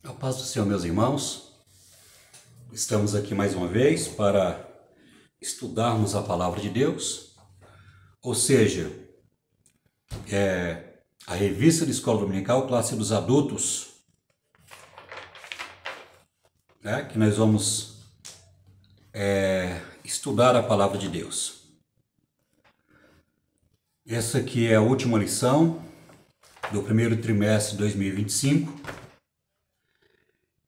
A paz do Senhor, meus irmãos, estamos aqui mais uma vez para estudarmos a Palavra de Deus, ou seja, a revista de Escola Dominical, classe dos adultos, que nós vamos estudar a Palavra de Deus. Essa aqui é a última lição do primeiro trimestre de 2025.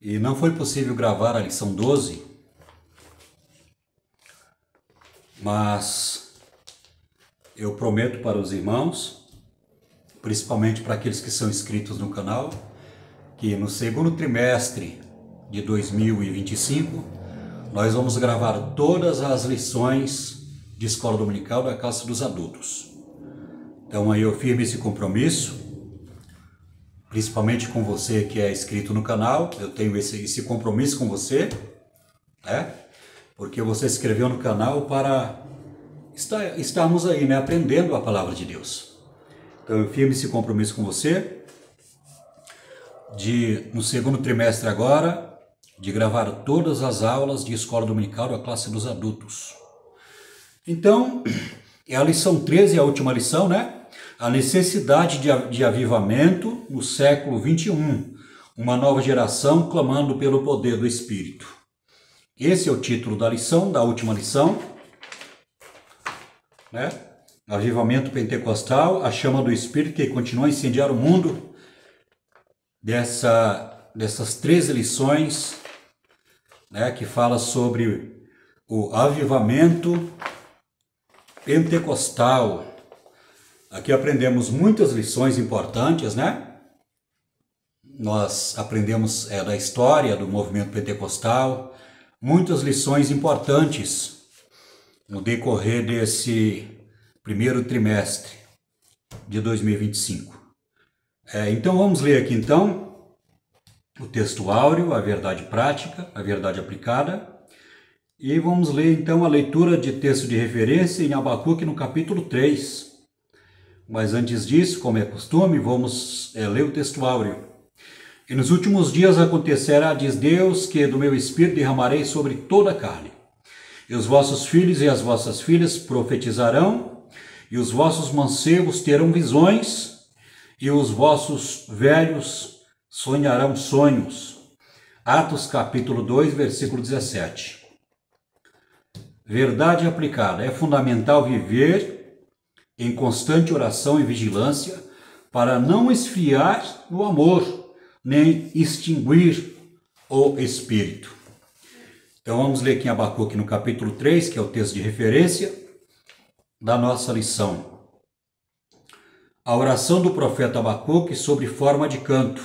E não foi possível gravar a lição 12, mas eu prometo para os irmãos, principalmente para aqueles que são inscritos no canal, que no segundo trimestre de 2025 nós vamos gravar todas as lições de Escola Dominical da Classe dos Adultos. Então aí eu firmo esse compromisso, principalmente com você que é inscrito no canal. Eu tenho esse compromisso com você, porque você se inscreveu no canal para estarmos aí, aprendendo a Palavra de Deus. Então eu firmo esse compromisso com você, no segundo trimestre agora, de gravar todas as aulas de Escola Dominical da Classe dos Adultos. Então, é a lição 13, a última lição, A necessidade de avivamento no século 21, uma nova geração clamando pelo poder do Espírito. Esse é o título da lição, da última lição, Avivamento pentecostal, a chama do Espírito que continua a incendiar o mundo. Dessas 13 lições, que fala sobre o avivamento pentecostal. Aqui aprendemos muitas lições importantes, Nós aprendemos da história do movimento pentecostal, muitas lições importantes no decorrer desse primeiro trimestre de 2025. Então vamos ler aqui o texto áureo, a verdade prática, a verdade aplicada, e vamos ler então a leitura de texto de referência em Abacuque no capítulo 3. Mas antes disso, como é costume, vamos ler o texto áureo. E nos últimos dias acontecerá, diz Deus, que do meu espírito derramarei sobre toda a carne. E os vossos filhos e as vossas filhas profetizarão, e os vossos mancebos terão visões, e os vossos velhos sonharão sonhos. Atos capítulo 2, versículo 17. Verdade aplicada. É fundamental viver em constante oração e vigilância, para não esfriar no amor, nem extinguir o Espírito. Então vamos ler aqui em Abacuque no capítulo 3, que é o texto de referência da nossa lição. A oração do profeta Abacuque sob forma de canto.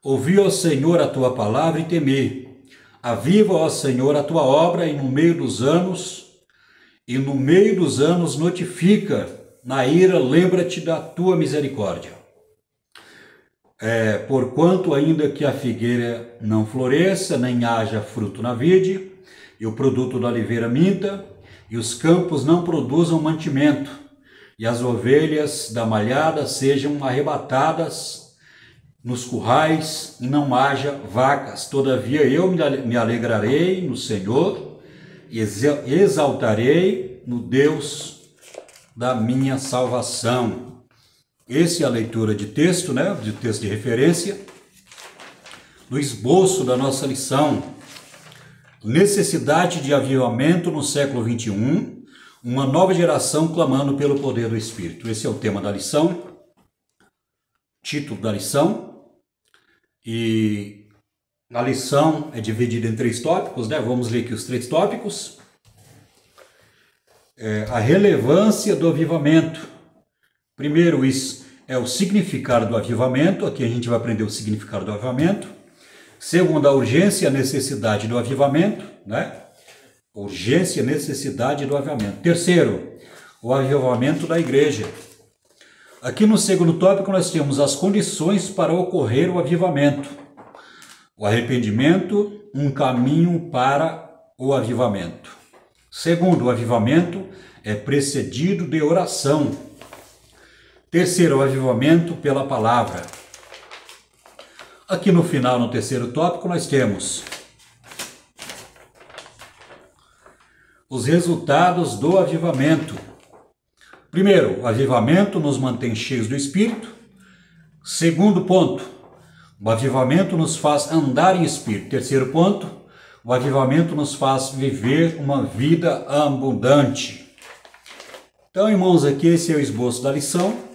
Ouvi, ó Senhor, a tua palavra e temi. Aviva, ó Senhor, a tua obra e no meio dos anos notifica, na ira lembra-te da tua misericórdia. Porquanto ainda que a figueira não floresça, nem haja fruto na vide, e o produto da oliveira minta, e os campos não produzam mantimento, e as ovelhas da malhada sejam arrebatadas nos currais, e não haja vacas. Todavia eu me alegrarei no Senhor, e exaltarei no Deus da minha salvação. Essa é a leitura de texto, de texto de referência, do esboço da nossa lição. Necessidade de avivamento no século 21, uma nova geração clamando pelo poder do Espírito. Esse é o tema da lição, título da lição, e a lição é dividida em 3 tópicos, Vamos ler aqui os 3 tópicos. A relevância do avivamento. Primeiro, isso é o significado do avivamento. Aqui a gente vai aprender o significado do avivamento. Segundo, a urgência e a necessidade do avivamento, Urgência e necessidade do avivamento. Terceiro, o avivamento da igreja. Aqui no segundo tópico nós temos as condições para ocorrer o avivamento. O arrependimento, um caminho para o avivamento. Segundo, o avivamento é precedido de oração. Terceiro, o avivamento pela palavra. Aqui no final, no terceiro tópico, nós temos os resultados do avivamento. Primeiro, o avivamento nos mantém cheios do Espírito. Segundo ponto, o avivamento nos faz andar em Espírito. Terceiro ponto, o avivamento nos faz viver uma vida abundante. Então, irmãos, aqui esse é o esboço da lição.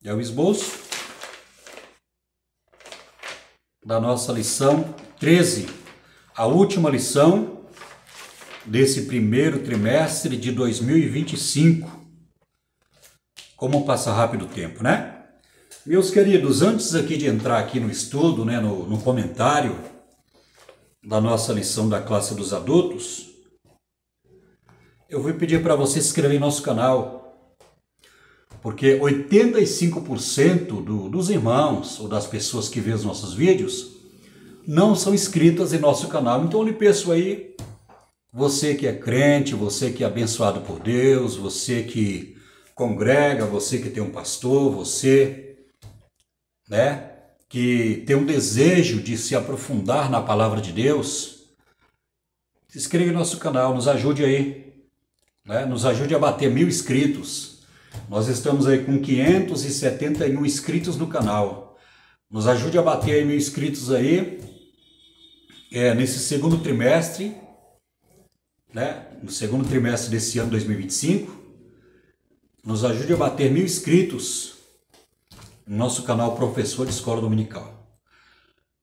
É o esboço da nossa lição 13, a última lição desse primeiro trimestre de 2025. Como passa rápido o tempo, né? Meus queridos, antes aqui de entrar aqui no estudo, né, no comentário da nossa lição da classe dos adultos, eu vou pedir para você se inscrever em nosso canal, porque 85% dos irmãos ou das pessoas que vêem os nossos vídeos não são inscritas em nosso canal. Então eu lhe peço aí, você que é crente, você que é abençoado por Deus, você que congrega, você que tem um pastor, você, né, que tem um desejo de se aprofundar na palavra de Deus, se inscreva em nosso canal, nos ajude aí, né, nos ajude a bater 1000 inscritos. Nós estamos aí com 571 inscritos no canal. Nos ajude a bater aí 1000 inscritos aí, nesse segundo trimestre, né, no segundo trimestre desse ano 2025, nos ajude a bater 1000 inscritos no nosso canal Professor de Escola Dominical.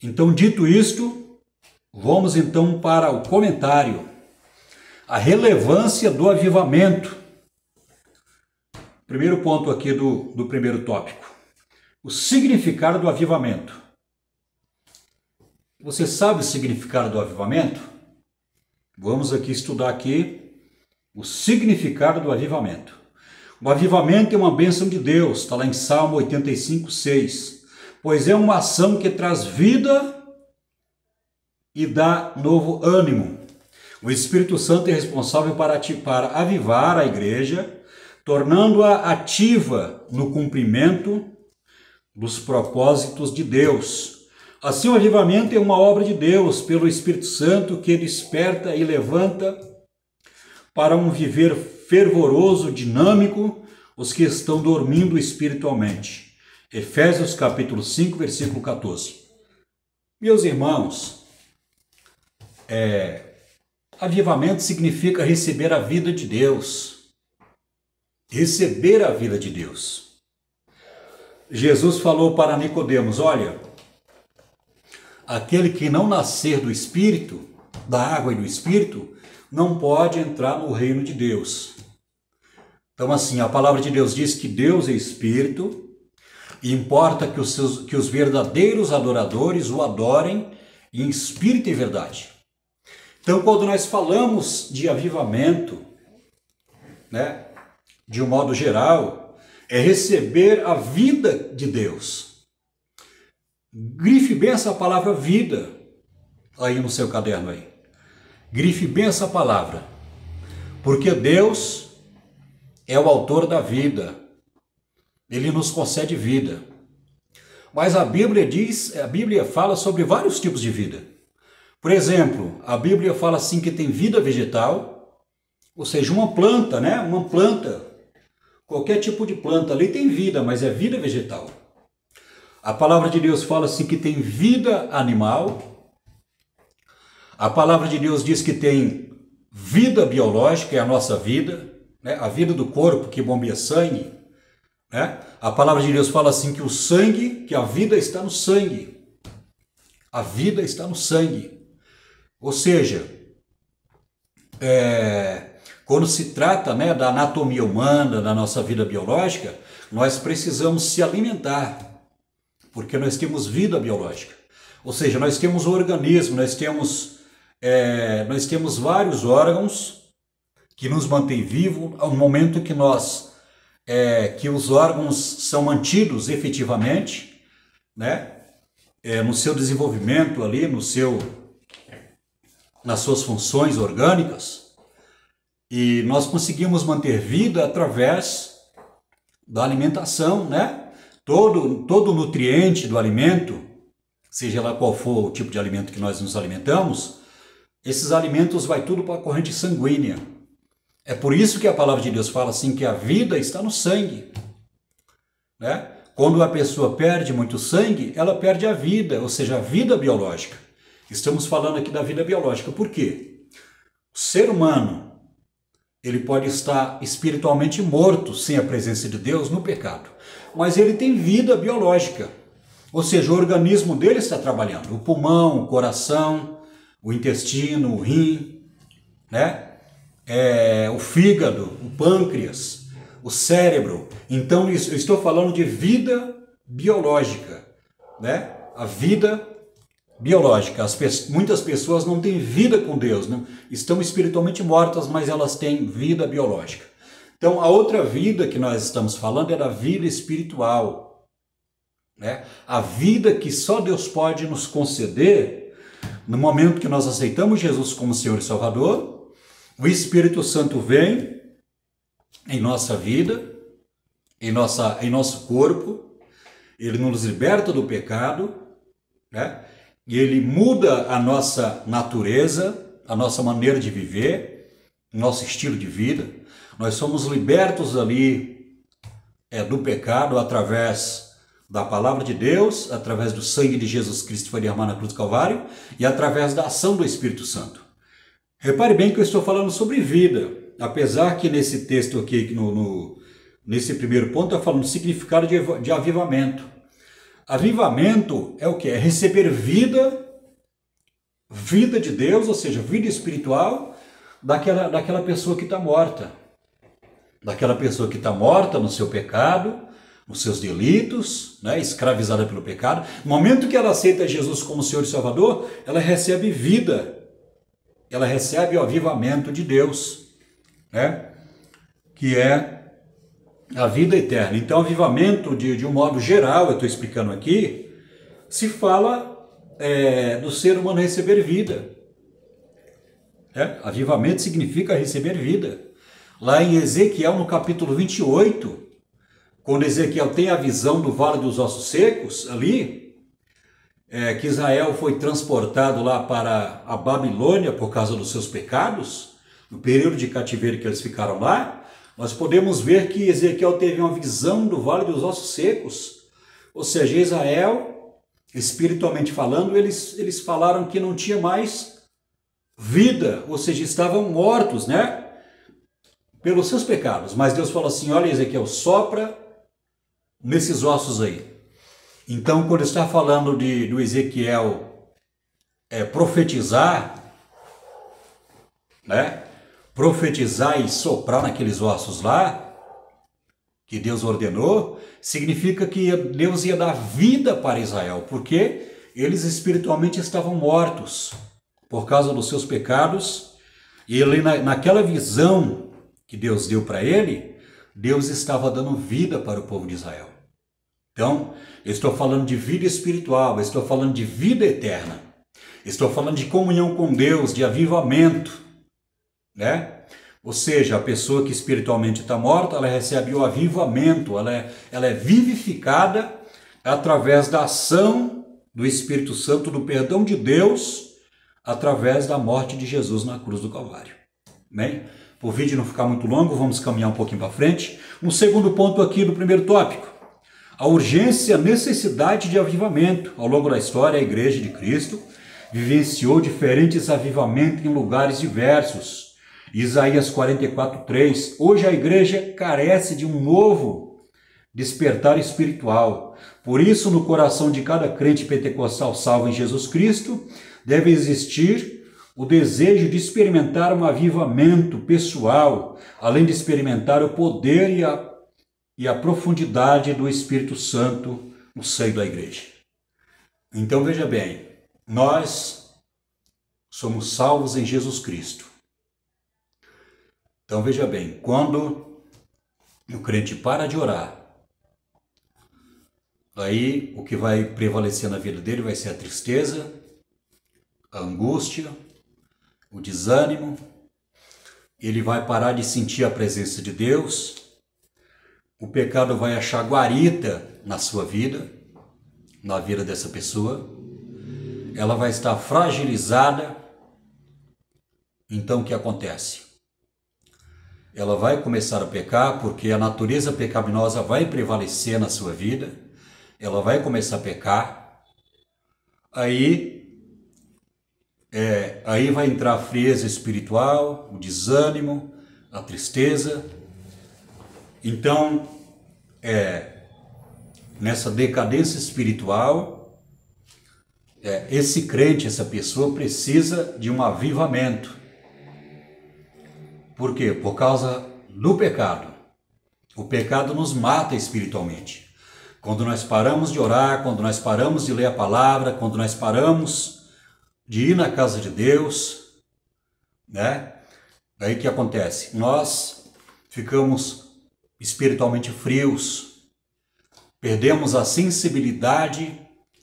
Então, dito isto, vamos então para o comentário. A relevância do avivamento. Primeiro ponto aqui do primeiro tópico. O significado do avivamento. Você sabe o significado do avivamento? Vamos aqui estudar aqui o significado do avivamento. O avivamento é uma bênção de Deus, está lá em Salmo 85, 6. Pois é uma ação que traz vida e dá novo ânimo. O Espírito Santo é responsável para avivar a igreja, tornando-a ativa no cumprimento dos propósitos de Deus. Assim, o avivamento é uma obra de Deus pelo Espírito Santo que desperta e levanta para um viver fervoroso, dinâmico, os que estão dormindo espiritualmente. Efésios capítulo 5, versículo 14. Meus irmãos, avivamento significa receber a vida de Deus. Receber a vida de Deus. Jesus falou para Nicodemos, olha, aquele que não nascer do Espírito, da água e do Espírito, não pode entrar no reino de Deus. Então, assim, a palavra de Deus diz que Deus é Espírito e importa que os verdadeiros adoradores o adorem em espírito e verdade. Então, quando nós falamos de avivamento, né, de um modo geral, é receber a vida de Deus. Grife bem essa palavra vida aí no seu caderno aí. Grife bem essa palavra, porque Deus é o autor da vida, Ele nos concede vida. Mas a Bíblia fala sobre vários tipos de vida. Por exemplo, a Bíblia fala assim que tem vida vegetal, ou seja, uma planta, né? Uma planta, qualquer tipo de planta ali tem vida, mas é vida vegetal. A palavra de Deus fala assim que tem vida animal. A palavra de Deus diz que tem vida biológica, é a nossa vida, né? A vida do corpo que bombeia sangue, né? A palavra de Deus fala assim que o sangue, que a vida está no sangue. A vida está no sangue. Ou seja, quando se trata, né, da anatomia humana, da nossa vida biológica, nós precisamos se alimentar, porque nós temos vida biológica. Ou seja, nós temos o organismo, nós temos vários órgãos que nos mantêm vivos ao momento que que os órgãos são mantidos efetivamente, né, no seu desenvolvimento ali, nas suas funções orgânicas, e nós conseguimos manter vida através da alimentação, né, todo nutriente do alimento, seja lá qual for o tipo de alimento que nós nos alimentamos, esses alimentos vai tudo para a corrente sanguínea. É por isso que a palavra de Deus fala assim que a vida está no sangue, né? Quando a pessoa perde muito sangue, ela perde a vida, ou seja, a vida biológica. Estamos falando aqui da vida biológica. Por quê? O ser humano, ele pode estar espiritualmente morto sem a presença de Deus no pecado, mas ele tem vida biológica, ou seja, o organismo dele está trabalhando, o pulmão, o coração, o intestino, o rim, né? O fígado, o pâncreas, o cérebro. Então eu estou falando de vida biológica, né? A vida biológica. Muitas pessoas não têm vida com Deus, não, estão espiritualmente mortas, mas elas têm vida biológica. Então a outra vida que nós estamos falando é da vida espiritual, né? A vida que só Deus pode nos conceder no momento que nós aceitamos Jesus como Senhor e Salvador. O Espírito Santo vem em nossa vida, em nosso corpo, ele nos liberta do pecado, né? E ele muda a nossa natureza, a nossa maneira de viver, nosso estilo de vida. Nós somos libertos ali do pecado através da palavra de Deus, através do sangue de Jesus Cristo que foi derramado na cruz do Calvário e através da ação do Espírito Santo. Repare bem que eu estou falando sobre vida, apesar que nesse texto aqui, nesse primeiro ponto, está falando do significado de avivamento. Avivamento é o que? É receber vida de Deus, ou seja, vida espiritual daquela pessoa que está morta. Daquela pessoa que está morta no seu pecado, nos seus delitos, né, escravizada pelo pecado. No momento que ela aceita Jesus como Senhor e Salvador, ela recebe vida. Ela recebe o avivamento de Deus, né? Que é a vida eterna. Então, avivamento, de um modo geral, eu estou explicando aqui, se fala do ser humano receber vida. Avivamento significa receber vida. Lá em Ezequiel, no capítulo 28, quando Ezequiel tem a visão do Vale dos Ossos Secos, ali, que Israel foi transportado lá para a Babilônia por causa dos seus pecados, no período de cativeiro que eles ficaram lá, nós podemos ver que Ezequiel teve uma visão do Vale dos Ossos Secos. Ou seja, Israel, espiritualmente falando, eles falaram que não tinha mais vida, ou seja, estavam mortos, né? Pelos seus pecados. Mas Deus falou assim, olha Ezequiel, sopra nesses ossos aí. Então, quando está falando do Ezequiel profetizar, né? Profetizar e soprar naqueles ossos lá, que Deus ordenou, significa que Deus ia dar vida para Israel, porque eles espiritualmente estavam mortos por causa dos seus pecados, e ele, naquela visão que Deus deu para ele, Deus estava dando vida para o povo de Israel. Então, eu estou falando de vida espiritual, eu estou falando de vida eterna, estou falando de comunhão com Deus, de avivamento, né? Ou seja, a pessoa que espiritualmente está morta, ela recebe o avivamento, ela é vivificada através da ação do Espírito Santo, do perdão de Deus, através da morte de Jesus na cruz do Calvário. Bem, para o vídeo não ficar muito longo, vamos caminhar um pouquinho para frente. Um segundo ponto aqui do primeiro tópico. A urgência, a necessidade de avivamento. Ao longo da história, a Igreja de Cristo vivenciou diferentes avivamentos em lugares diversos. Isaías 44:3. Hoje a igreja carece de um novo despertar espiritual. Por isso, no coração de cada crente pentecostal salvo em Jesus Cristo, deve existir o desejo de experimentar um avivamento pessoal, além de experimentar o poder e a profundidade do Espírito Santo no seio da igreja. Então veja bem, nós somos salvos em Jesus Cristo. Então veja bem, quando o crente para de orar, aí o que vai prevalecer na vida dele vai ser a tristeza, a angústia, o desânimo, ele vai parar de sentir a presença de Deus, o pecado vai achar guarita na sua vida, na vida dessa pessoa, ela vai estar fragilizada. Então o que acontece? Ela vai começar a pecar porque a natureza pecaminosa vai prevalecer na sua vida, ela vai começar a pecar, aí vai entrar a frieza espiritual, o desânimo, a tristeza. Então, nessa decadência espiritual, esse crente, essa pessoa precisa de um avivamento. Por quê? Por causa do pecado. O pecado nos mata espiritualmente. Quando nós paramos de orar, quando nós paramos de ler a palavra, quando nós paramos de ir na casa de Deus, né? Aí o que acontece? Nós ficamos espiritualmente frios, perdemos a sensibilidade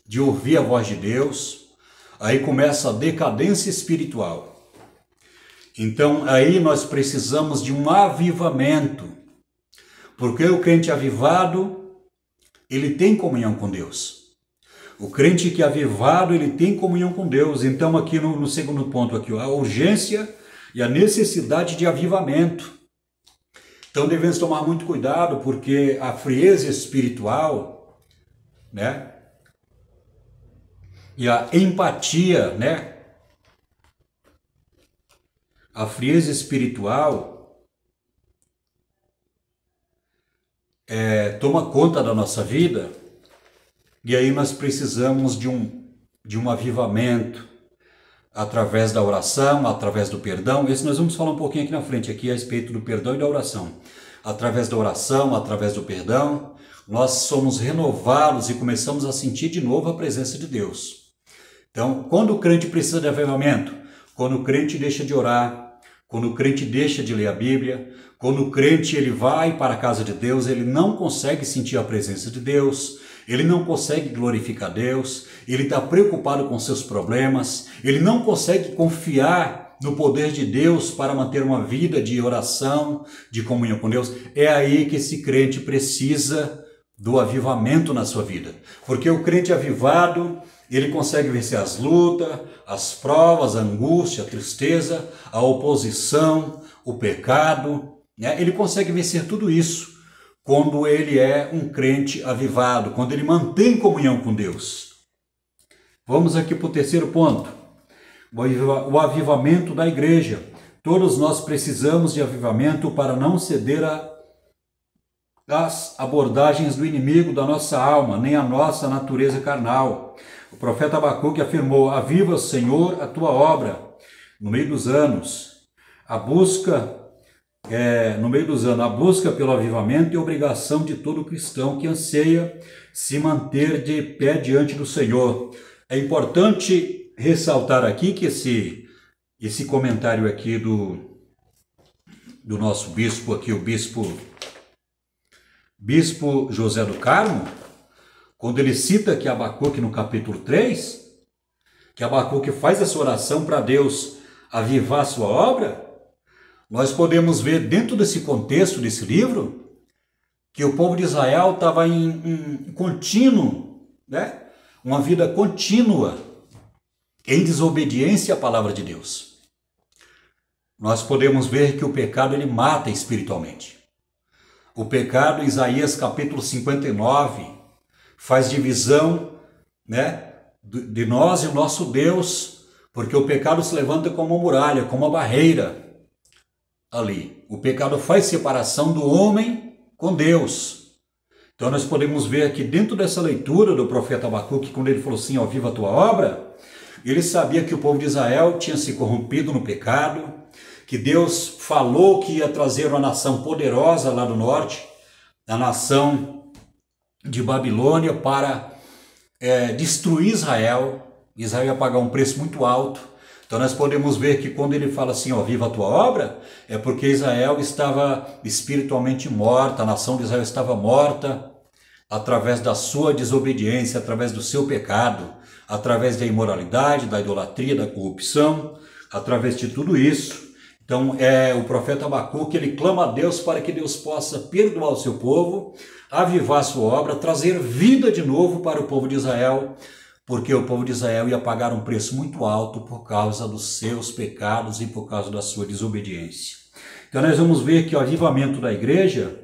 de ouvir a voz de Deus, aí começa a decadência espiritual. Então aí nós precisamos de um avivamento, porque o crente avivado, ele tem comunhão com Deus. O crente que é avivado, ele tem comunhão com Deus. Então aqui no segundo ponto, aqui, a urgência e a necessidade de avivamento. Então devemos tomar muito cuidado, porque a frieza espiritual, né, e a empatia, né, a frieza espiritual toma conta da nossa vida, e aí nós precisamos de um avivamento através da oração, através do perdão. Esse nós vamos falar um pouquinho aqui na frente, aqui a respeito do perdão e da oração. Através da oração, através do perdão, nós somos renovados e começamos a sentir de novo a presença de Deus. Então, quando o crente precisa de avivamento? Quando o crente deixa de orar, quando o crente deixa de ler a Bíblia, quando o crente ele vai para a casa de Deus, ele não consegue sentir a presença de Deus, ele não consegue glorificar Deus, ele está preocupado com seus problemas, ele não consegue confiar no poder de Deus para manter uma vida de oração, de comunhão com Deus. É aí que esse crente precisa do avivamento na sua vida, porque o crente avivado, ele consegue vencer as lutas, as provas, a angústia, a tristeza, a oposição, o pecado, né? Ele consegue vencer tudo isso quando ele é um crente avivado, quando ele mantém comunhão com Deus. Vamos aqui para o terceiro ponto, o avivamento da igreja. Todos nós precisamos de avivamento para não ceder às abordagens do inimigo da nossa alma, nem à nossa natureza carnal. O profeta Abacuque afirmou: aviva, Senhor, a tua obra no meio dos anos. A busca pelo avivamento é obrigação de todo cristão que anseia se manter de pé diante do Senhor. É importante ressaltar aqui que esse comentário aqui do nosso bispo aqui, o bispo José do Carmo, quando ele cita aqui Abacuque no capítulo 3, que Abacuque faz essa oração para Deus avivar a sua obra, nós podemos ver dentro desse contexto desse livro que o povo de Israel estava em contínuo, né? Uma vida contínua em desobediência à palavra de Deus. Nós podemos ver que o pecado ele mata espiritualmente. O pecado, em Isaías capítulo 59, faz divisão, né, de nós e o nosso Deus, porque o pecado se levanta como uma muralha, como uma barreira ali. O pecado faz separação do homem com Deus. Então nós podemos ver aqui dentro dessa leitura do profeta Abacuque, quando ele falou assim, ó, viva a tua obra, ele sabia que o povo de Israel tinha se corrompido no pecado, que Deus falou que ia trazer uma nação poderosa lá do norte, a nação de Babilônia, para destruir Israel. Israel ia pagar um preço muito alto. Então nós podemos ver que quando ele fala assim, ó, viva a tua obra, é porque Israel estava espiritualmente morta, a nação de Israel estava morta através da sua desobediência, através do seu pecado, através da imoralidade, da idolatria, da corrupção, através de tudo isso. Então, o profeta Abacuque, ele clama a Deus para que Deus possa perdoar o seu povo, avivar a sua obra, trazer vida de novo para o povo de Israel, porque o povo de Israel ia pagar um preço muito alto por causa dos seus pecados e por causa da sua desobediência. Então, nós vamos ver que o avivamento da igreja,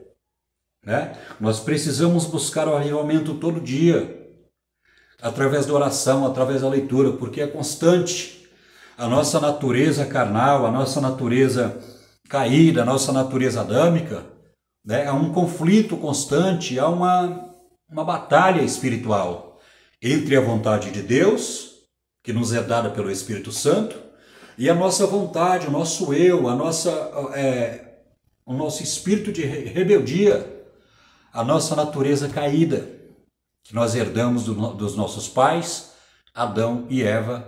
né, nós precisamos buscar o avivamento todo dia, através da oração, através da leitura, porque é constante. A nossa natureza carnal, a nossa natureza caída, a nossa natureza adâmica, né, é um conflito constante, há uma batalha espiritual entre a vontade de Deus, que nos é dada pelo Espírito Santo, e a nossa vontade, o nosso eu, o nosso espírito de rebeldia, a nossa natureza caída, que nós herdamos dos nossos pais, Adão e Eva,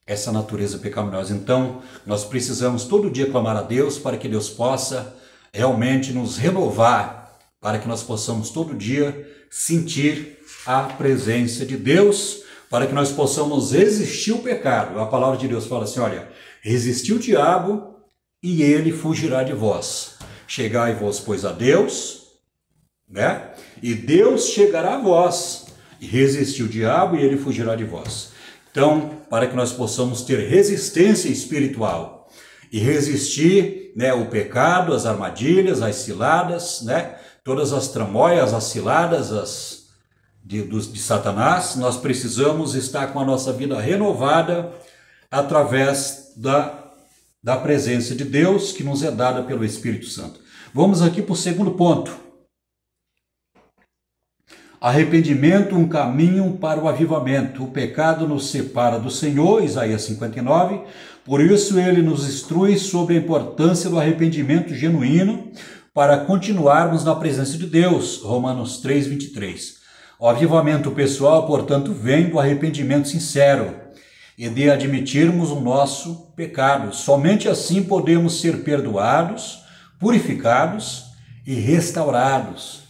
essa natureza pecaminosa. Então, nós precisamos todo dia clamar a Deus para que Deus possa realmente nos renovar, para que nós possamos todo dia sentir a presença de Deus, para que nós possamos resistir o pecado. A palavra de Deus fala assim, olha, resistir o diabo e ele fugirá de vós. Chegai-vos, pois, a Deus, né? E Deus chegará a vós, e resistir o diabo e ele fugirá de vós. Então, para que nós possamos ter resistência espiritual e resistir, né, o pecado, as armadilhas, as ciladas, né, todas as tramóias, as ciladas de Satanás, nós precisamos estar com a nossa vida renovada através da presença de Deus que nos é dada pelo Espírito Santo. Vamos aqui para o segundo ponto. Arrependimento, um caminho para o avivamento. O pecado nos separa do Senhor, Isaías 59. Por isso ele nos instrui sobre a importância do arrependimento genuíno para continuarmos na presença de Deus, Romanos 3, 23. O avivamento pessoal, portanto, vem do arrependimento sincero e de admitirmos o nosso pecado. Somente assim podemos ser perdoados, purificados e restaurados.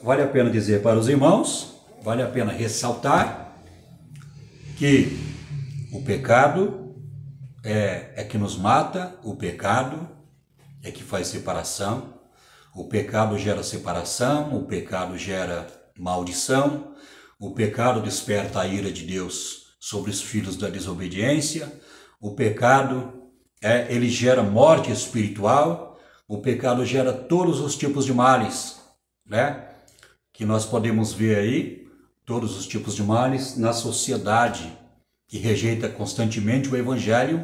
Vale a pena dizer para os irmãos, vale a pena ressaltar que o pecado é que nos mata, o pecado é que faz separação, o pecado gera separação, o pecado gera maldição, o pecado desperta a ira de Deus sobre os filhos da desobediência, o pecado ele gera morte espiritual, o pecado gera todos os tipos de males, né? Que nós podemos ver aí, todos os tipos de males na sociedade que rejeita constantemente o Evangelho,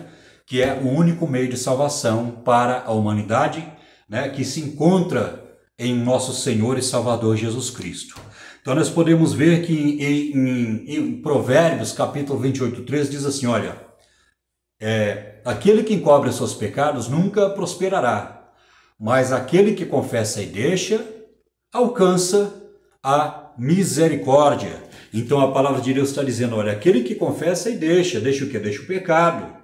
que é o único meio de salvação para a humanidade, né, que se encontra em nosso Senhor e Salvador Jesus Cristo. Então nós podemos ver que em Provérbios, capítulo 28, 3, diz assim, olha, aquele que encobre os seus pecados nunca prosperará, mas aquele que confessa e deixa, alcança a misericórdia. Então a palavra de Deus está dizendo, olha, aquele que confessa e deixa o quê? Deixa o pecado.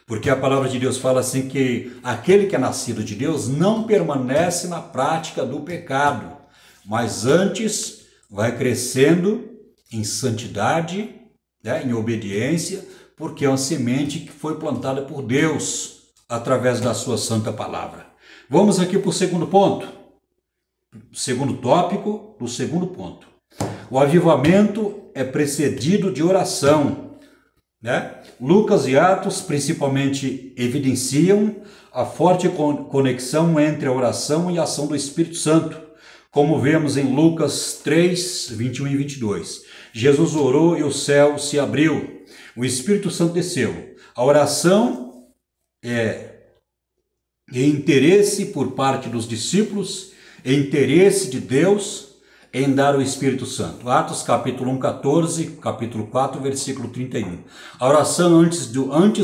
Porque a palavra de Deus fala assim que aquele que é nascido de Deus não permanece na prática do pecado, mas antes vai crescendo em santidade, né, em obediência, porque é uma semente que foi plantada por Deus através da sua santa palavra. Vamos aqui para o segundo ponto. Segundo tópico do segundo ponto. O avivamento é precedido de oração, né? Lucas e Atos principalmente evidenciam a forte conexão entre a oração e a ação do Espírito Santo, como vemos em Lucas 3, 21 e 22. Jesus orou e o céu se abriu, o Espírito Santo desceu. A oração é interesse por parte dos discípulos, interesse de Deus em dar o Espírito Santo. Atos capítulo 1, 14, capítulo 4, versículo 31. A oração antes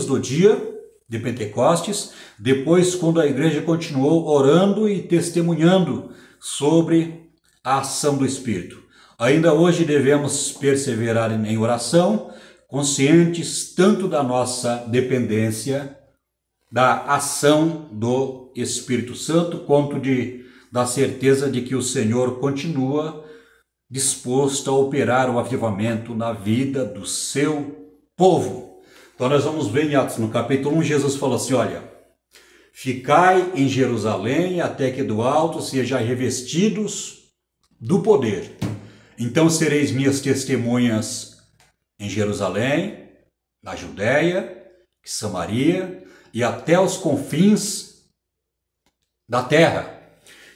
do dia de Pentecostes, depois quando a igreja continuou orando e testemunhando sobre a ação do Espírito. Ainda hoje devemos perseverar em oração, conscientes tanto da nossa dependência da ação do Espírito Santo, quanto da certeza de que o Senhor continua disposto a operar o avivamento na vida do seu povo. Então nós vamos ver em Atos, no capítulo 1, Jesus falou assim, olha, ficai em Jerusalém até que do alto sejais revestidos do poder. Então sereis minhas testemunhas em Jerusalém, na Judéia, Samaria e até os confins da terra.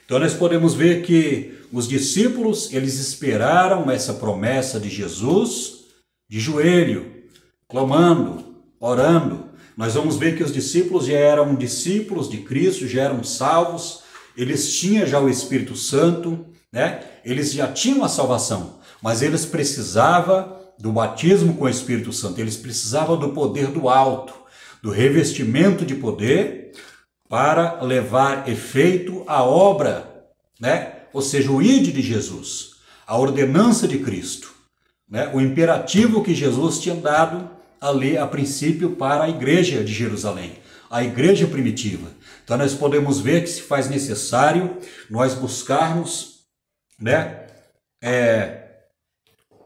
Então nós podemos ver que os discípulos, eles esperaram essa promessa de Jesus de joelho, clamando, orando. Nós vamos ver que os discípulos já eram discípulos de Cristo, já eram salvos, eles tinham já o Espírito Santo, né? Eles já tinham a salvação, mas eles precisavam do batismo com o Espírito Santo, eles precisavam do poder do alto, do revestimento de poder para levar efeito à obra, né? Ou seja, o ide de Jesus, a ordenança de Cristo, né? O imperativo que Jesus tinha dado ali a princípio para a igreja de Jerusalém, a igreja primitiva. Então nós podemos ver que se faz necessário nós buscarmos, né,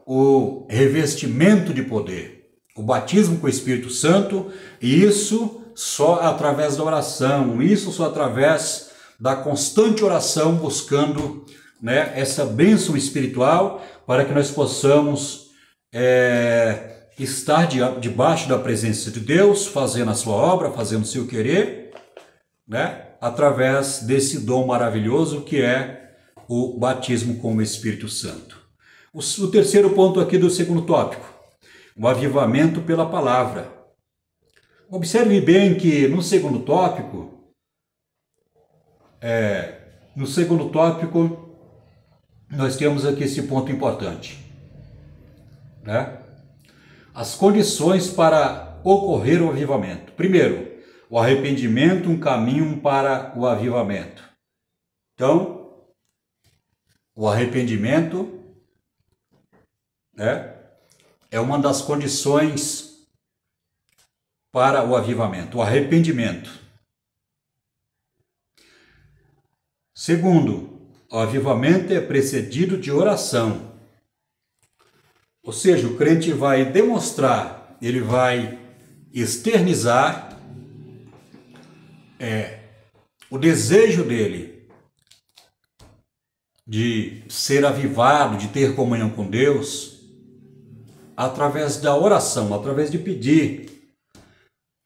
o revestimento de poder, o batismo com o Espírito Santo, e isso só através da oração, isso só através da constante oração, buscando, né, essa bênção espiritual para que nós possamos estar debaixo da presença de Deus, fazendo a sua obra, fazendo o seu querer, né, através desse dom maravilhoso que é o batismo com o Espírito Santo. O terceiro ponto aqui do segundo tópico, o avivamento pela palavra. Observe bem que no segundo tópico, nós temos aqui esse ponto importante, né? As condições para ocorrer o avivamento. Primeiro, o arrependimento, um caminho para o avivamento. Então, o arrependimento, né, é uma das condições para o avivamento, o arrependimento. Segundo, o avivamento é precedido de oração. Ou seja, o crente vai demonstrar, ele vai externizar o desejo dele de ser avivado, de ter comunhão com Deus, através da oração, através de pedir,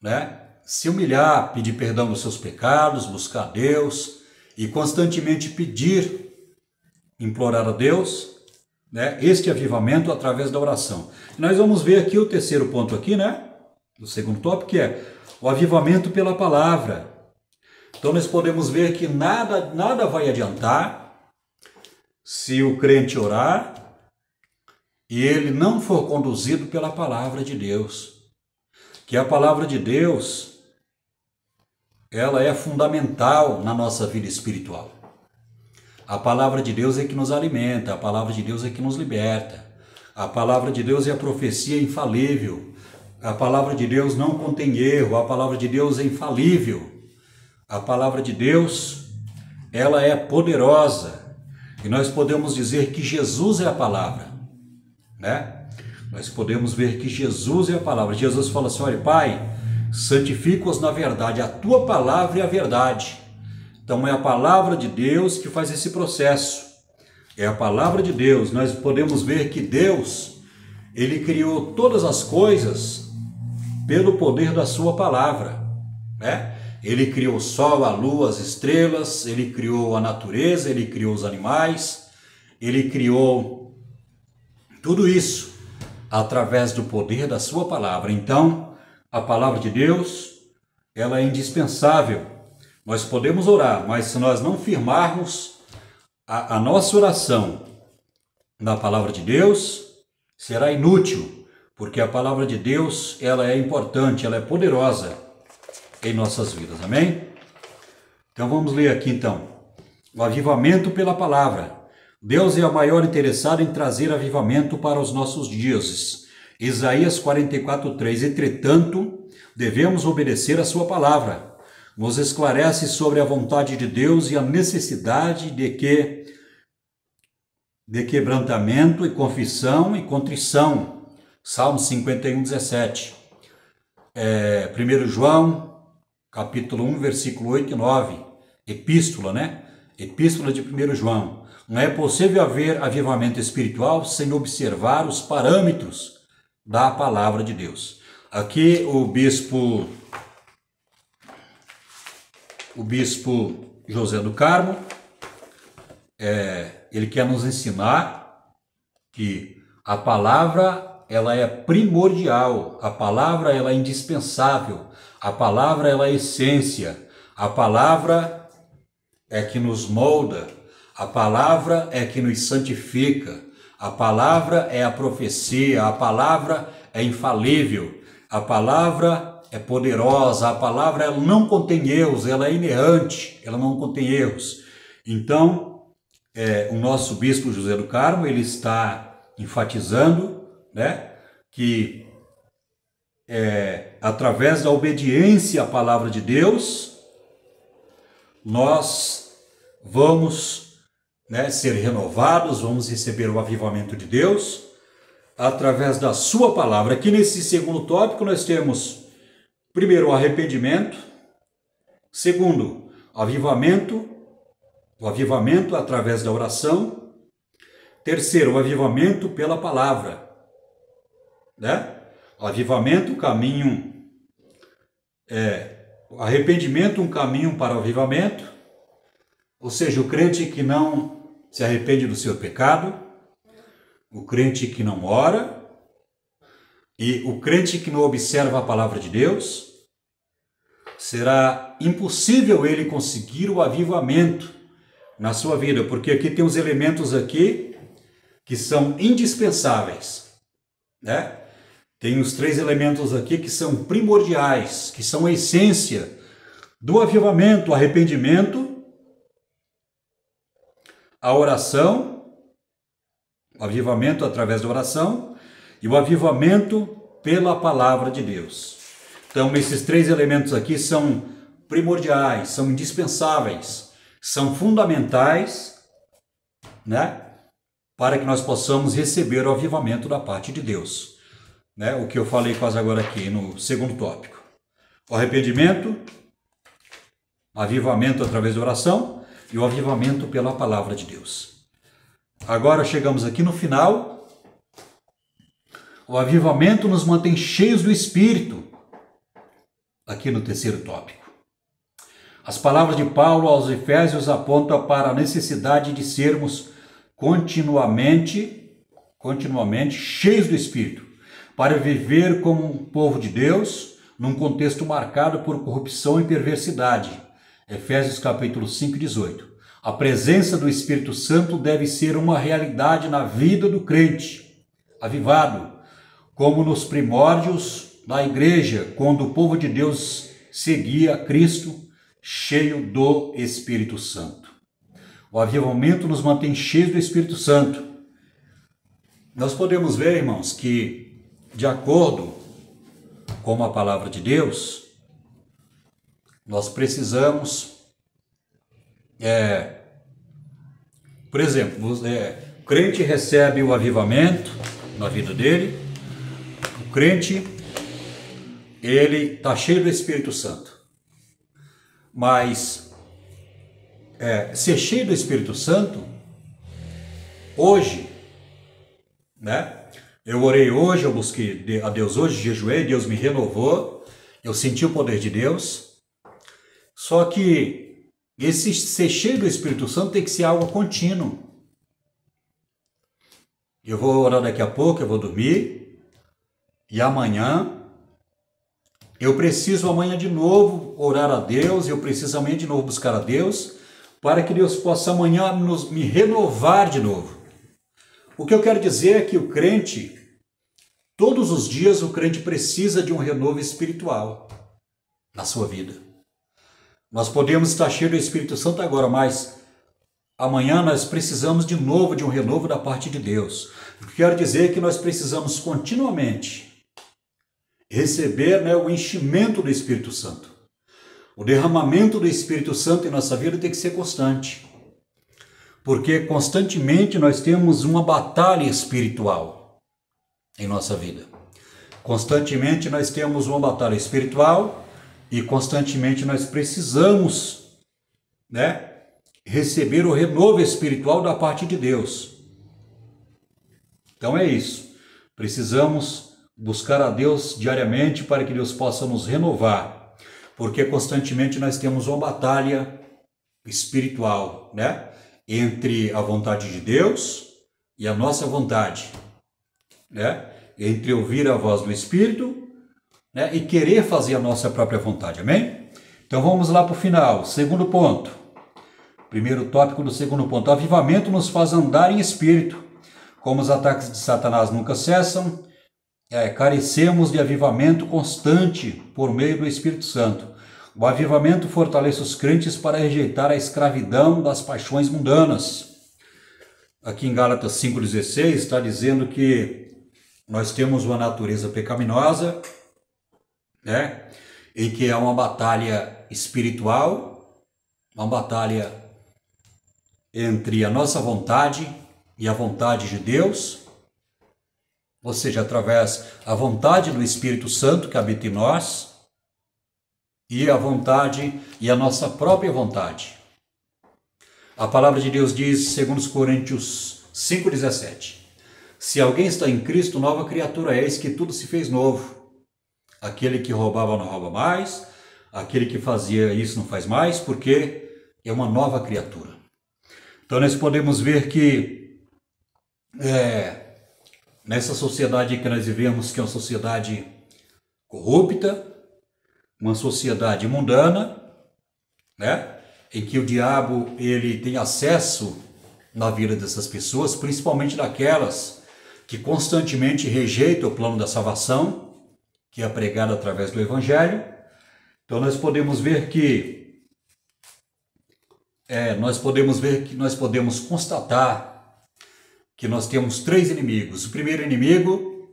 né? Se humilhar, pedir perdão dos seus pecados, buscar a Deus e constantemente pedir, implorar a Deus, né, este avivamento através da oração. E nós vamos ver aqui o terceiro ponto aqui, né, do segundo tópico, que é o avivamento pela palavra. Então nós podemos ver que nada vai adiantar se o crente orar e ele não for conduzido pela palavra de Deus. Que a palavra de Deus, ela é fundamental na nossa vida espiritual. A palavra de Deus é que nos alimenta, a palavra de Deus é que nos liberta. A palavra de Deus é a profecia infalível. A palavra de Deus não contém erro, a palavra de Deus é infalível. A palavra de Deus, ela é poderosa. E nós podemos dizer que Jesus é a palavra, né? Nós podemos ver que Jesus é a palavra. Jesus fala assim: olha, Pai, santifica-os na verdade, a tua palavra é a verdade. Então é a palavra de Deus que faz esse processo. É a palavra de Deus. Nós podemos ver que Deus, ele criou todas as coisas pelo poder da sua palavra, né? Ele criou o sol, a lua, as estrelas, ele criou a natureza, ele criou os animais, ele criou tudo isso através do poder da sua palavra. Então, a palavra de Deus, ela é indispensável. Nós podemos orar, mas se nós não firmarmos a nossa oração na palavra de Deus, será inútil, porque a palavra de Deus, ela é importante, ela é poderosa em nossas vidas, amém? Então vamos ler aqui então, o avivamento pela palavra. Deus é o maior interessado em trazer avivamento para os nossos dias. Isaías 44:3, entretanto, devemos obedecer a sua palavra. Nos esclarece sobre a vontade de Deus e a necessidade de quebrantamento e confissão e contrição. Salmo 51:17. 1 João capítulo 1, versículo 8 e 9, epístola, né? Epístola de 1 João. Não é possível haver avivamento espiritual sem observar os parâmetros da palavra de Deus. Aqui o bispo José do Carmo, ele quer nos ensinar que a palavra ela é primordial, a palavra ela é indispensável, a palavra ela é essência, a palavra é que nos molda, a palavra é que nos santifica, a palavra é a profecia, a palavra é infalível, a palavra é poderosa, a palavra ela não contém erros, ela é inerrante, ela não contém erros. Então, o nosso bispo José do Carmo, ele está enfatizando, né, que através da obediência à palavra de Deus, nós vamos, né, ser renovados, vamos receber o avivamento de Deus através da sua palavra. Aqui nesse segundo tópico nós temos, primeiro, o arrependimento, segundo, o avivamento através da oração, terceiro, o avivamento pela palavra, né? O avivamento, o arrependimento, um caminho para o avivamento, ou seja, o crente que não se arrepende do seu pecado, o crente que não ora e o crente que não observa a palavra de Deus, será impossível ele conseguir o avivamento na sua vida, porque aqui tem os elementos aqui que são indispensáveis, né? Tem os 3 elementos aqui que são primordiais, que são a essência do avivamento: o arrependimento, a oração, o avivamento através da oração e o avivamento pela palavra de Deus. Então, esses 3 elementos aqui são primordiais, são indispensáveis, são fundamentais, né, para que nós possamos receber o avivamento da parte de Deus. Né, o que eu falei quase agora aqui no segundo tópico. O arrependimento, o avivamento através da oração e o avivamento pela palavra de Deus. Agora chegamos aqui no final. O avivamento nos mantém cheios do Espírito, aqui no terceiro tópico. As palavras de Paulo aos Efésios apontam para a necessidade de sermos continuamente cheios do Espírito, para viver como um povo de Deus, num contexto marcado por corrupção e perversidade. Efésios capítulo 5, 18. A presença do Espírito Santo deve ser uma realidade na vida do crente, avivado, como nos primórdios da igreja, quando o povo de Deus seguia Cristo, cheio do Espírito Santo. O avivamento nos mantém cheios do Espírito Santo. Nós podemos ver, irmãos, que de acordo com a palavra de Deus, nós precisamos, por exemplo, o crente recebe o avivamento na vida dele, o crente, ele está cheio do Espírito Santo, mas ser cheio do Espírito Santo, hoje, né? Eu orei hoje, eu busquei a Deus hoje, jejuei, Deus me renovou, eu senti o poder de Deus. Só que esse ser cheio do Espírito Santo tem que ser algo contínuo. Eu vou orar daqui a pouco, eu vou dormir, e amanhã, eu preciso amanhã de novo orar a Deus, eu preciso amanhã de novo buscar a Deus, para que Deus possa amanhã me renovar de novo. O que eu quero dizer é que o crente, todos os dias o crente precisa de um renovo espiritual na sua vida. Nós podemos estar cheios do Espírito Santo agora, mas amanhã nós precisamos de novo de um renovo da parte de Deus. O que eu quero dizer é que nós precisamos continuamente receber, o enchimento do Espírito Santo. O derramamento do Espírito Santo em nossa vida tem que ser constante. Porque constantemente nós temos uma batalha espiritual em nossa vida. Constantemente nós temos uma batalha espiritual e constantemente nós precisamos, né, receber o renovo espiritual da parte de Deus. Então é isso. Precisamos buscar a Deus diariamente para que Deus possa nos renovar, porque constantemente nós temos uma batalha espiritual, né, entre a vontade de Deus e a nossa vontade, né, entre ouvir a voz do Espírito, né, e querer fazer a nossa própria vontade, amém? Então vamos lá para o final, segundo ponto. Primeiro tópico do segundo ponto. O avivamento nos faz andar em espírito. Como os ataques de Satanás nunca cessam, carecemos de avivamento constante por meio do Espírito Santo. O avivamento fortalece os crentes para rejeitar a escravidão das paixões mundanas. Aqui em Gálatas 5,16 está dizendo que nós temos uma natureza pecaminosa, né, em que é uma batalha espiritual, uma batalha entre a nossa vontade e a vontade de Deus, ou seja, através da vontade do Espírito Santo que habita em nós e a vontade e a nossa própria vontade. A palavra de Deus diz, segundo Coríntios 5,17, se alguém está em Cristo, nova criatura é, eis que tudo se fez novo. Aquele que roubava não rouba mais, aquele que fazia isso não faz mais, porque é uma nova criatura. Então nós podemos ver que nessa sociedade que nós vivemos, que é uma sociedade corrupta, uma sociedade mundana, né, em que o diabo ele tem acesso na vida dessas pessoas, principalmente daquelas que constantemente rejeitam o plano da salvação, que é pregado através do Evangelho. Então nós podemos ver que nós podemos constatar que nós temos três inimigos. O primeiro inimigo,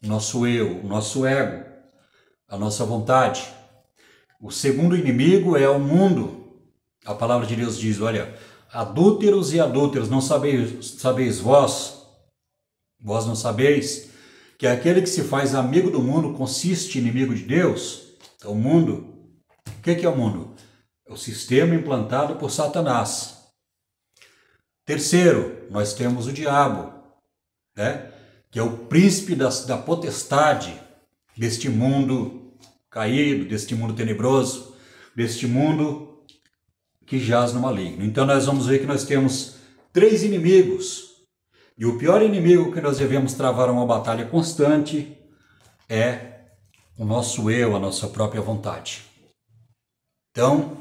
nosso eu, o nosso ego, a nossa vontade. O segundo inimigo é o mundo. A palavra de Deus diz, olha, adúlteros e adúlteras, não sabeis vós não sabeis que aquele que se faz amigo do mundo consiste inimigo de Deus? Então, o mundo, o que é o mundo? É o sistema implantado por Satanás. Terceiro, nós temos o diabo, né, que é o príncipe da potestade deste mundo caído, deste mundo tenebroso, deste mundo que jaz no maligno. Então nós vamos ver que nós temos três inimigos. E o pior inimigo que nós devemos travar uma batalha constante é o nosso eu, a nossa própria vontade. Então,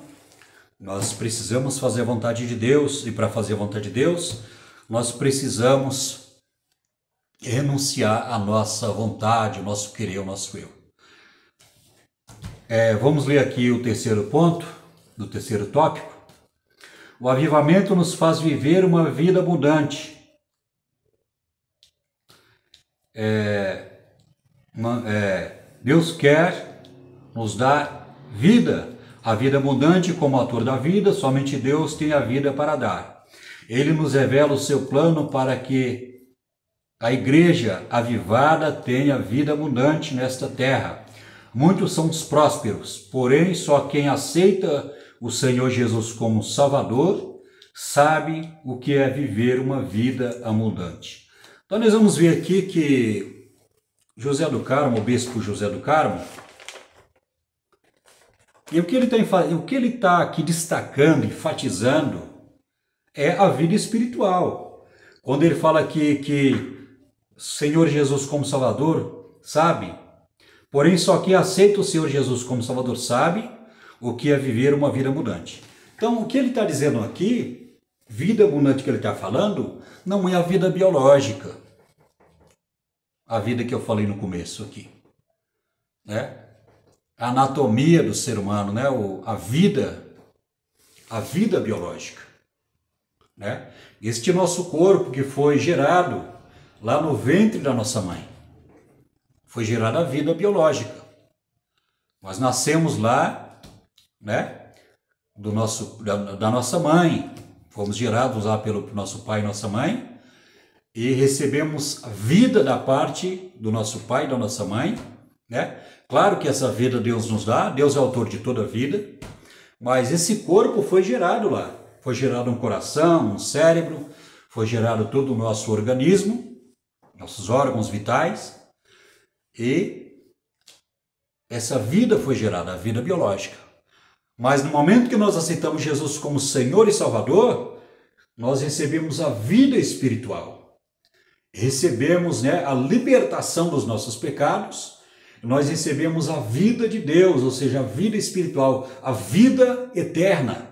nós precisamos fazer a vontade de Deus, e para fazer a vontade de Deus, nós precisamos renunciar à nossa vontade, o nosso querer, o nosso eu. Vamos ler aqui o terceiro ponto, do terceiro tópico. O avivamento nos faz viver uma vida abundante. Deus quer nos dar vida, a vida abundante como autor da vida, somente Deus tem a vida para dar. Ele nos revela o seu plano para que a igreja avivada tenha vida abundante nesta terra. Muitos são os prósperos, porém só quem aceita o Senhor Jesus como Salvador sabe o que é viver uma vida abundante. Então nós vamos ver aqui que José do Carmo, o bispo José do Carmo, e o que ele está aqui destacando, enfatizando, é a vida espiritual. Quando ele fala aqui que Senhor Jesus como Salvador sabe, porém só quem aceita o Senhor Jesus como Salvador sabe o que é viver uma vida abundante. Então o que ele está dizendo aqui, vida abundante que ele está falando, não é a vida biológica, a vida que eu falei no começo aqui, né? A anatomia do ser humano, né? A vida biológica, né? Este nosso corpo que foi gerado lá no ventre da nossa mãe, foi gerada a vida biológica. Nós nascemos lá, né? Da nossa mãe, fomos gerados lá pelo nosso pai e nossa mãe, e recebemos a vida da parte do nosso pai e da nossa mãe, né? Claro que essa vida Deus nos dá, Deus é autor de toda a vida, mas esse corpo foi gerado lá. Foi gerado um coração, um cérebro, foi gerado todo o nosso organismo, nossos órgãos vitais, e essa vida foi gerada, a vida biológica. Mas no momento que nós aceitamos Jesus como Senhor e Salvador, nós recebemos a vida espiritual. Recebemos, né, a libertação dos nossos pecados, nós recebemos a vida de Deus, ou seja, a vida espiritual, a vida eterna.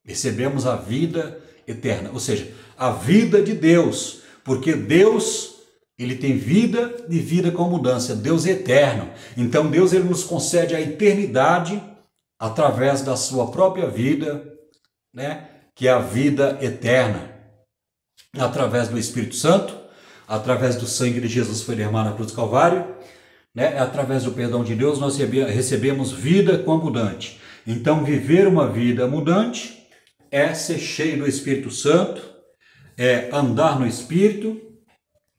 Recebemos a vida eterna, ou seja, a vida de Deus, porque Deus, ele tem vida e vida com abundância, Deus é eterno. Então Deus, ele nos concede a eternidade através da sua própria vida, né, que é a vida eterna, através do Espírito Santo, através do sangue de Jesus que foi derramado na cruz do Calvário, né, através do perdão de Deus nós recebemos vida com abundante. Então viver uma vida abundante é ser cheio do Espírito Santo, é andar no Espírito,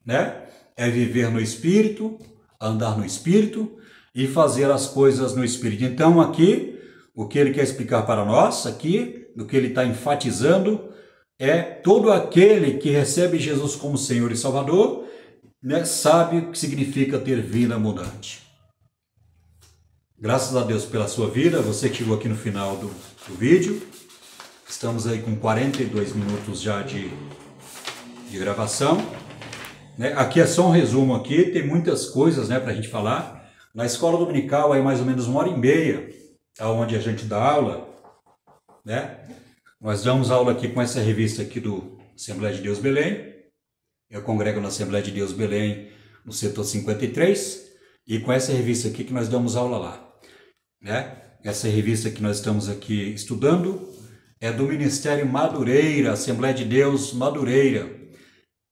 né? É viver no Espírito, andar no Espírito e fazer as coisas no Espírito. Então aqui, o que ele quer explicar para nós, aqui, o que ele está enfatizando, é todo aquele que recebe Jesus como Senhor e Salvador, né, sabe o que significa ter vida abundante. Graças a Deus pela sua vida, você que chegou aqui no final do vídeo. Estamos aí com 42 minutos já de gravação. Né? Aqui é só um resumo aqui, tem muitas coisas, né, para a gente falar. Na escola dominical, aí mais ou menos 1h30, onde a gente dá aula, né? Nós damos aula aqui com essa revista aqui do Assembleia de Deus Belém. Eu congrego na Assembleia de Deus Belém, no setor 53, e com essa revista aqui que nós damos aula lá, né? Essa revista que nós estamos aqui estudando é do Ministério Madureira, Assembleia de Deus Madureira.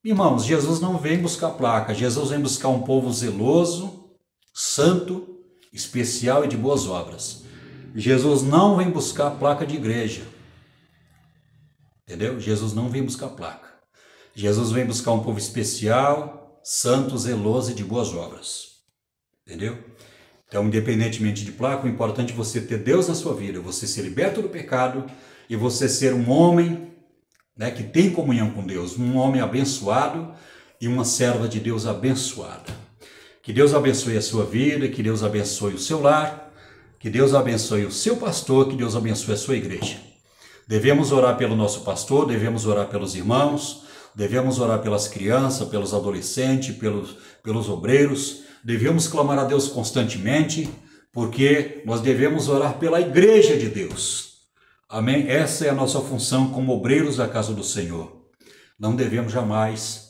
Irmãos, Jesus não vem buscar placa, Jesus vem buscar um povo zeloso, santo, especial e de boas obras. Jesus não vem buscar placa de igreja, entendeu? Jesus não vem buscar placa. Jesus vem buscar um povo especial, santo, zeloso e de boas obras, entendeu? Então, independentemente de placa, o importante é você ter Deus na sua vida, você ser liberto do pecado e você ser um homem, né, que tem comunhão com Deus, um homem abençoado e uma serva de Deus abençoada. Que Deus abençoe a sua vida, que Deus abençoe o seu lar, que Deus abençoe o seu pastor, que Deus abençoe a sua igreja. Devemos orar pelo nosso pastor, devemos orar pelos irmãos, devemos orar pelas crianças, pelos adolescentes, pelos obreiros, devemos clamar a Deus constantemente, porque nós devemos orar pela igreja de Deus. Amém? Essa é a nossa função como obreiros da casa do Senhor. Não devemos jamais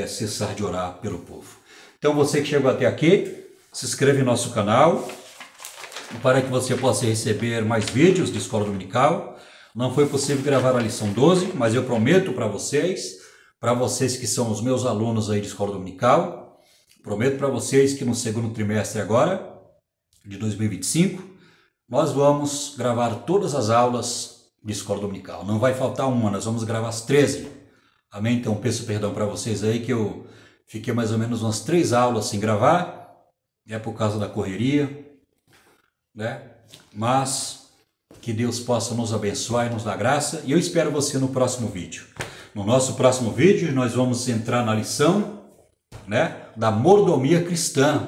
cessar de orar pelo povo. Então você que chegou até aqui, se inscreve no nosso canal, para que você possa receber mais vídeos de Escola Dominical. Não foi possível gravar a lição 12, mas eu prometo para vocês que são os meus alunos aí de Escola Dominical, prometo para vocês que no segundo trimestre agora, de 2025, nós vamos gravar todas as aulas de Escola Dominical. Não vai faltar uma, nós vamos gravar as 13. Amém? Então peço perdão para vocês aí que eu fiquei mais ou menos umas 3 aulas sem gravar, por causa da correria, né? Mas que Deus possa nos abençoar e nos dar graça. E eu espero você no próximo vídeo. No nosso próximo vídeo nós vamos entrar na lição, né, da mordomia cristã.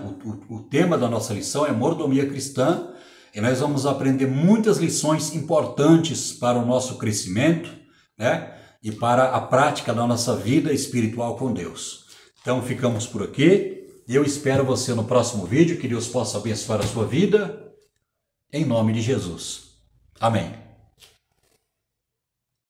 O tema da nossa lição é mordomia cristã. E nós vamos aprender muitas lições importantes para o nosso crescimento, né, e para a prática da nossa vida espiritual com Deus. Então ficamos por aqui. Eu espero você no próximo vídeo. Que Deus possa abençoar a sua vida. Em nome de Jesus. Amém.